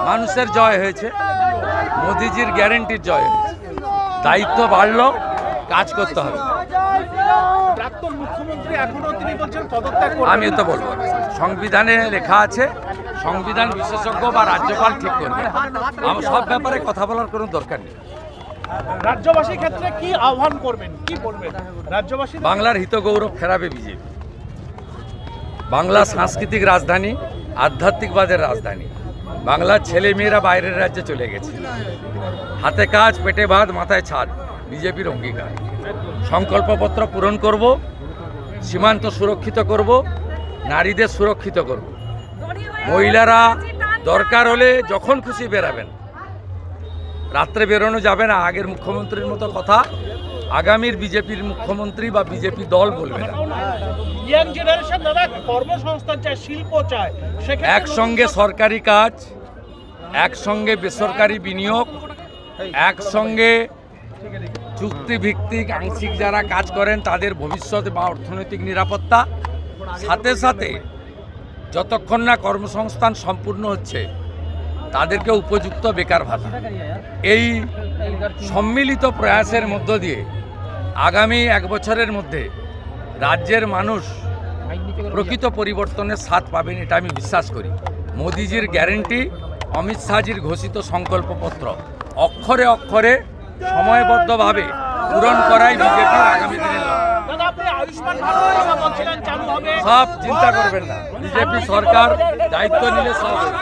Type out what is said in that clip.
মানুষের জয় হয়েছে, মোদিজির গ্যারেন্টির জয় হয়েছে। দায়িত্ব বাড়লো, কাজ করতে হবে। প্রাক্তন মুখ্যমন্ত্রী এখনো তিনি বলছেন পদত্যাগ করবেন। আমি তো বলবো না। সংবিধানে লেখা আছে, সংবিধান বিশেষজ্ঞ বা রাজ্যপাল ঠিক করবে। আমার সব ব্যাপারে কথা বলার কোনো দরকার নেই। রাজ্যবাসীর ক্ষেত্রে কি আহ্বান করবেন, কি বলবেন রাজ্যবাসী? বাংলার হিত গৌরব ফেরাবে বিজেপি। বাংলা সাংস্কৃতিক রাজধানী, আধ্যাত্মিকবাদের রাজধানী। বাংলার ছেলে মেয়েরা বাইরের রাজ্যে চলে গেছে। হাতে কাজ, পেটে ভাত, মাথায় ছাদ, বিজেপির অঙ্গীকার। সংকল্পপত্র পূরণ করব, সীমান্ত সুরক্ষিত করব, নারীদের সুরক্ষিত করব। মহিলারা দরকার হলে যখন খুশি বেরাবেন, রাত্রে বেরোনো যাবে না। আগের মুখ্যমন্ত্রীর মতো কথা আগামীর বিজেপির মুখ্যমন্ত্রী বা বিজেপি দল বলবে না। ইয়াং জেনারেশন দাদা কর্মসংস্থান চায়, শিল্প চায়, সেক্ষেত্রে একসঙ্গে সরকারি কাজ, একসঙ্গে বেসরকারি বিনিয়োগ, একসঙ্গে চুক্তিভিত্তিক আংশিক যারা কাজ করেন তাদের ভবিষ্যৎ বা অর্থনৈতিক নিরাপত্তা, সাথে সাথে যতক্ষণ না কর্মসংস্থান সম্পূর্ণ হচ্ছে তাদেরকে উপযুক্ত বেকার ভাতা। এই সম্মিলিত প্রয়াসের মধ্য দিয়ে আগামী 1 বছরের মধ্যে রাজ্যের মানুষ প্রকৃত পরিবর্তনের স্বাদ পাবেন, এটা আমি বিশ্বাস করি। মোদিজির গ্যারেন্টি, অমিত শাহজির ঘোষিত সংকল্পপত্র অক্ষরে অক্ষরে সময়বদ্ধভাবে পূরণ করাই বিজেপির আগামী দিনের লক্ষ্য। দাদা আপনি আয়ুষ্মান ভারতের কথা বলছিলেন, চালু হবে। সব চিন্তা করবেন না, বিজেপি সরকার দায়িত্ব নিলে সব হবে।